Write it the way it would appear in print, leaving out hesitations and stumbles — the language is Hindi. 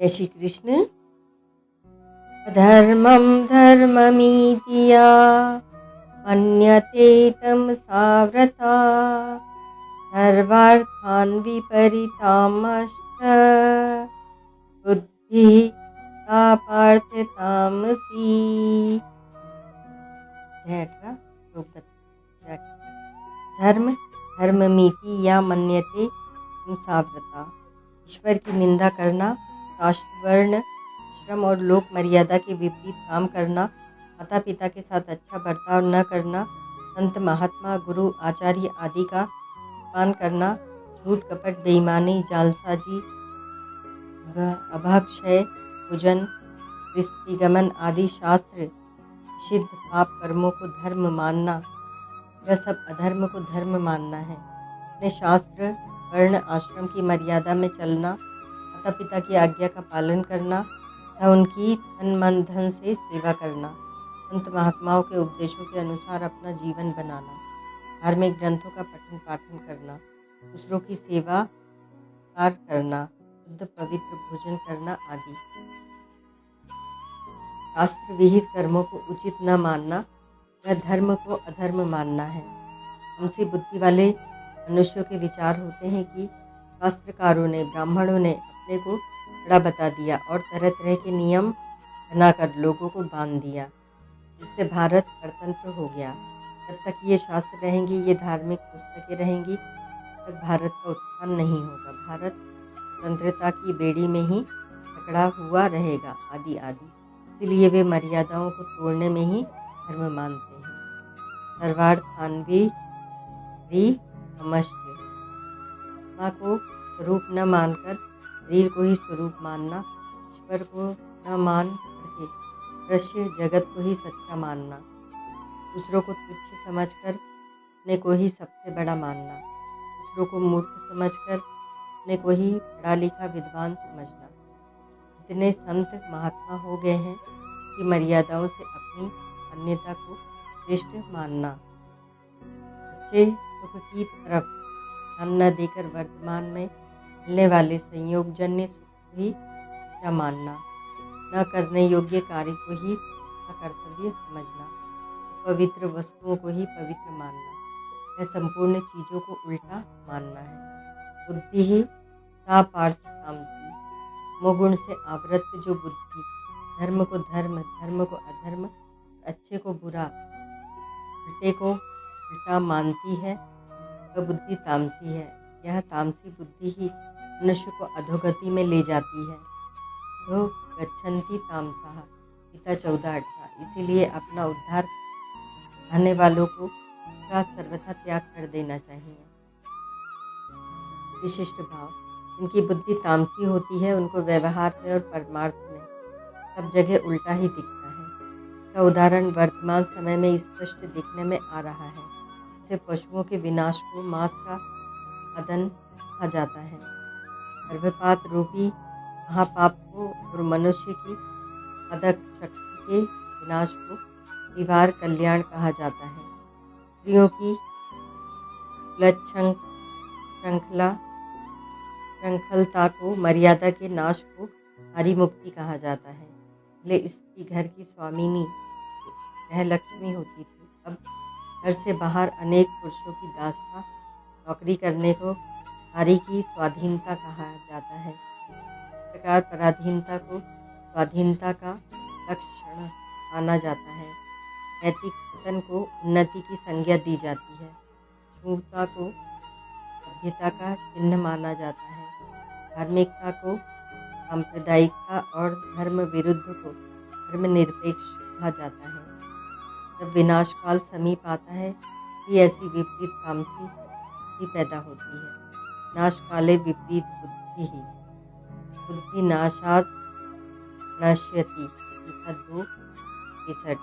जय श्री कृष्ण। अधर्मं धर्ममीति या मन्यते तं साव्रता सर्वार्थान् विपरीतामश्च बुद्धिः सा पार्थ तामसी। धर्म धर्ममीति या मन्यते तं साव्रता, ईश्वर की निंदा करना, शास्त्र वर्ण श्रम और लोक मर्यादा के विपरीत काम करना, माता पिता के साथ अच्छा बर्ताव न करना, संत महात्मा गुरु आचार्य आदि का अपमान करना, झूठ कपट बेईमानी जालसाजी अभक्षय पूजन स्त्रीगमन आदि शास्त्र सिद्ध पाप कर्मों को धर्म मानना, यह सब अधर्म को धर्म मानना है। अपने शास्त्र वर्ण आश्रम की मर्यादा में चलना, माता पिता की आज्ञा का पालन करना तथा उनकी तन मन धन से सेवा करना, संत महात्माओं के उपदेशों के अनुसार अपना जीवन बनाना, धार्मिक ग्रंथों का पठन पाठन करना, दूसरों की सेवा कार्य करना, शुद्ध पवित्र भोजन करना आदि। शास्त्र विहित कर्मों को उचित न मानना, यह धर्म को अधर्म मानना है। हमसे बुद्धि वाले मनुष्यों के विचार होते हैं कि शास्त्रकारों ने ब्राह्मणों ने अपने को बड़ा बता दिया और तरह तरह के नियम बनाकर लोगों को बांध दिया, जिससे भारत परतंत्र हो गया। जब तक ये शास्त्र रहेंगे, ये धार्मिक पुस्तकें रहेंगी, तब तक भारत का उत्थान नहीं होगा। भारत स्वतंत्रता की बेड़ी में ही पकड़ा हुआ रहेगा आदि आदि। इसलिए वे मर्यादाओं को तोड़ने में ही धर्म मानते हैं। सर्वार्थान्वी आत्मा को स्वरूप न मानकर शरीर को ही स्वरूप मानना, ईश्वर को न मान करके दृश्य जगत को ही सच्चा मानना, दूसरों को तुच्छ समझकर अपने को ही सबसे बड़ा मानना, दूसरों को मूर्ख समझकर अपने को ही पढ़ा लिखा विद्वान समझना। इतने संत महात्मा हो गए हैं कि मर्यादाओं से अपनी अन्यता को श्रेष्ठ मानना, सच्चे सुख की तरफ ध्यान न देकर वर्तमान में मिलने वाले संयोगजन्य सुख को ही सच्चा मानना, न करने योग्य कार्य को ही कर्तव्य समझना, पवित्र वस्तुओं को ही पवित्र मानना, यह संपूर्ण चीज़ों को उल्टा मानना है। बुद्धि ही सा पार्थ तामसी, मोगुण से आवृत जो बुद्धि धर्म को धर्म, धर्म को अधर्म, अच्छे को बुरा, उल्टे को उल्टा मानती है, वह बुद्धि तामसी है। यह तामसी बुद्धि ही मनुष्य को अधोगति में ले जाती है। अधो गच्छन्ति तामसाः, गीता 14:18। इसीलिए अपना उद्धार चाहने वालों को इसका सर्वथा त्याग कर देना चाहिए। विशिष्ट भाव, जिनकी बुद्धि तामसी होती है उनको व्यवहार में और परमार्थ में सब जगह उल्टा ही दिखता है। इसका उदाहरण वर्तमान समय में स्पष्ट दिखने में आ रहा है। इसे पशुओं के विनाश को मांस का साधन कहा जाता है, गर्भपात रूपी महापाप को और मनुष्य की साधक शक्ति के विनाश को परिवार कल्याण कहा जाता है। स्त्रियों की श्रृंखलता को, मर्यादा के नाश को नारी मुक्ति कहा जाता है। पहले स्त्री घर की स्वामिनी गृहलक्ष्मी होती थी, अब घर से बाहर अनेक पुरुषों की दास था। नौकरी करने को नारी की स्वाधीनता कहा जाता है। इस प्रकार पराधीनता को स्वाधीनता का लक्षण माना जाता है। नैतिक पतन को उन्नति की संज्ञा दी जाती है। छूता को सभ्यता का चिन्ह माना जाता है। धार्मिकता को सांप्रदायिकता और धर्म विरुद्ध को धर्मनिरपेक्ष कहा जाता है। जब विनाशकाल समीप आता है कि ऐसी विपरीत तामसी बुद्धि पैदा होती है। नाशकाले विपरीत बुद्धि ही, बुद्धि नाशात् नश्यति। 2:63।